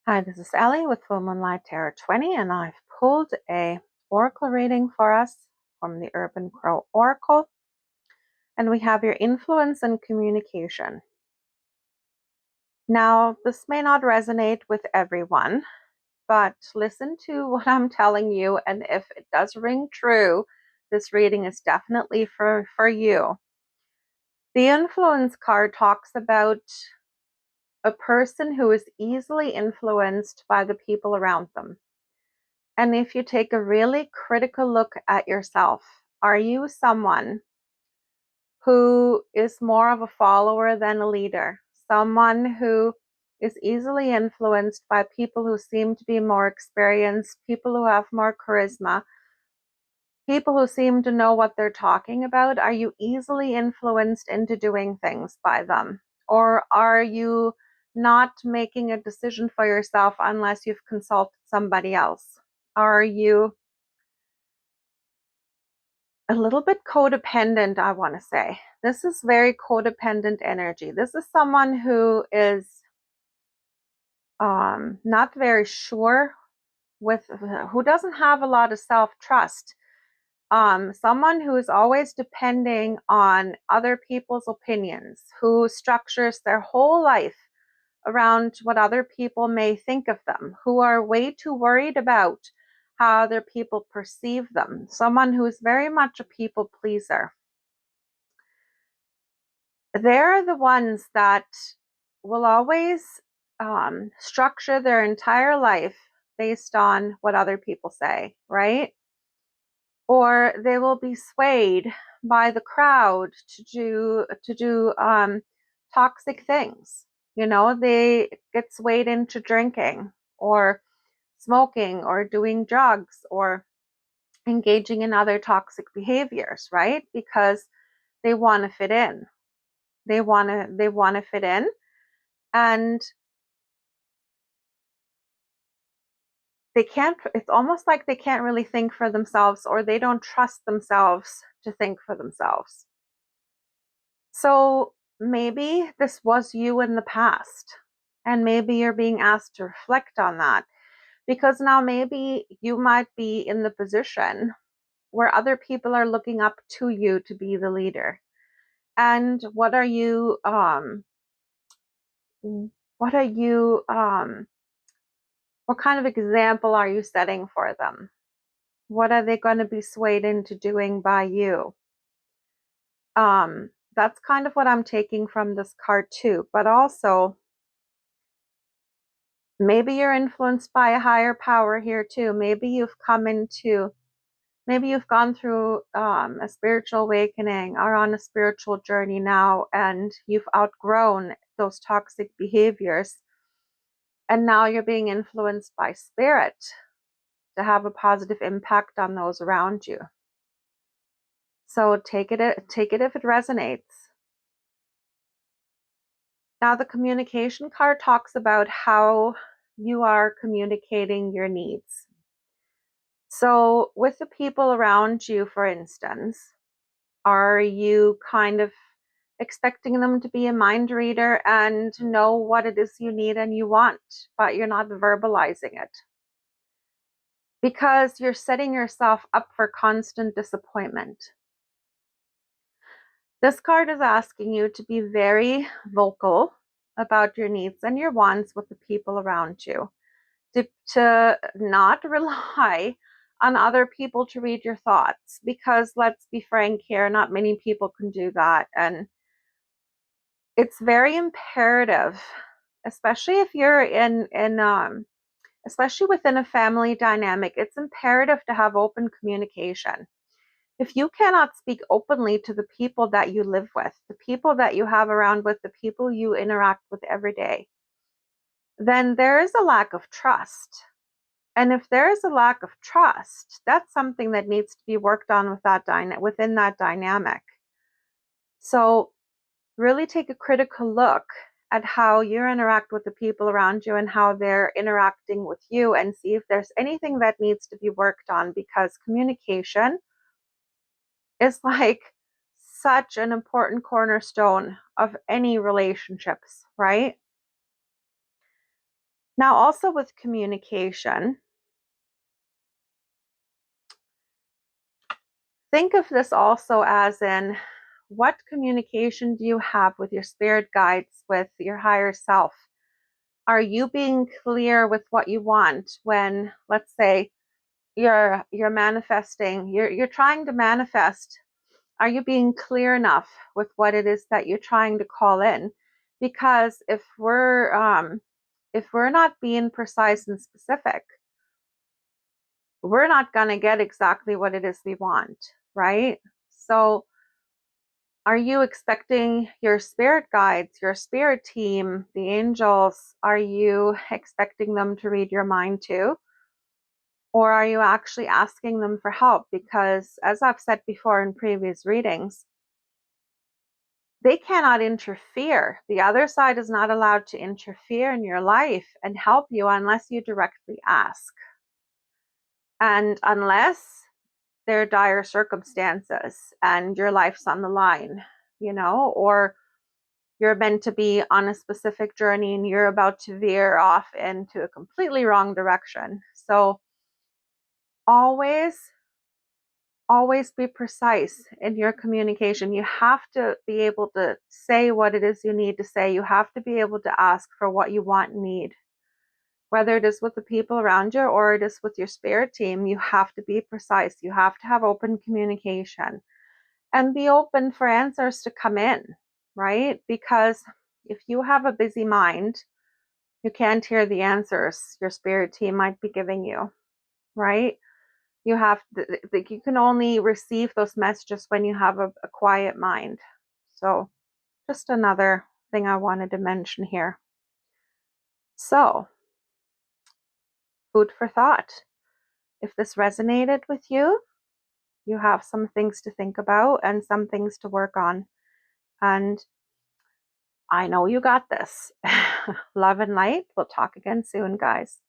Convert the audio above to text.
Hi, this is Ellie with Full Moonlight Tarot 20, and I've pulled a oracle reading for us from the Urban Crow Oracle, and we have your influence and communication. Now, this may not resonate with everyone, but listen to what I'm telling you, and if it does ring true, this reading is definitely for you. The influence card talks about a person who is easily influenced by the people around them. And if you take a really critical look at yourself, are you someone who is more of a follower than a leader? Someone who is easily influenced by people who seem to be more experienced, people who have more charisma, people who seem to know what they're talking about? Are you easily influenced into doing things by them? Or are you not making a decision for yourself unless you've consulted somebody else? Are you a little bit codependent, I want to say? This is very codependent energy. This is someone who is not very sure who doesn't have a lot of self-trust. Someone who is always depending on other people's opinions, who structures their whole life around what other people may think of them, who are way too worried about how other people perceive them. Someone who is very much a people pleaser. They're the ones that will always structure their entire life based on what other people say, right? Or they will be swayed by the crowd to do toxic things. They get swayed into drinking or smoking or doing drugs or engaging in other toxic behaviors, right? Because they want to fit in. They want to fit in, and it's almost like they can't really think for themselves, or they don't trust themselves to think for themselves. So maybe this was you in the past, and maybe you're being asked to reflect on that, because now maybe you might be in the position where other people are looking up to you to be the leader. And what are you what kind of example are you setting for them? What are they going to be swayed into doing by you? That's kind of what I'm taking from this card too. But also, maybe you're influenced by a higher power here too. Maybe you've gone through a spiritual awakening or on a spiritual journey now, and you've outgrown those toxic behaviors. And now you're being influenced by spirit to have a positive impact on those around you. So take it if it resonates. Now the communication card talks about how you are communicating your needs. So with the people around you, for instance, are you kind of expecting them to be a mind reader and know what it is you need and you want, but you're not verbalizing it? Because you're setting yourself up for constant disappointment. This card is asking you to be very vocal about your needs and your wants with the people around you, to not rely on other people to read your thoughts, because let's be frank here, not many people can do that. And it's very imperative, especially if you're especially within a family dynamic, it's imperative to have open communication. If you cannot speak openly to the people that you live with, the people that you have around with, the people you interact with every day, then there is a lack of trust. And if there is a lack of trust, that's something that needs to be worked on within that dynamic. So really take a critical look at how you interact with the people around you and how they're interacting with you, and see if there's anything that needs to be worked on, because communication is like such an important cornerstone of any relationships, right? Now, also with communication, think of this also as in, what communication do you have with your spirit guides, with your higher self? Are you being clear with what you want when, let's say, you're manifesting, you're trying to manifest? Are you being clear enough with what it is that you're trying to call in? Because if we're not being precise and specific, we're not going to get exactly what it is we want, right? So are you expecting your spirit guides, your spirit team, the angels, are you expecting them to read your mind too? Or are you actually asking them for help? Because, as I've said before in previous readings, they cannot interfere. The other side is not allowed to interfere in your life and help you unless you directly ask. And unless there are dire circumstances and your life's on the line, or you're meant to be on a specific journey and you're about to veer off into a completely wrong direction. So always, always be precise in your communication. You have to be able to say what it is you need to say. You have to be able to ask for what you want and need. Whether it is with the people around you or it is with your spirit team, you have to be precise. You have to have open communication and be open for answers to come in, right? Because if you have a busy mind, you can't hear the answers your spirit team might be giving you, right? You can only receive those messages when you have a quiet mind. So just another thing I wanted to mention here. So, food for thought. If this resonated with you, you have some things to think about and some things to work on. And I know you got this. Love and light. We'll talk again soon, guys.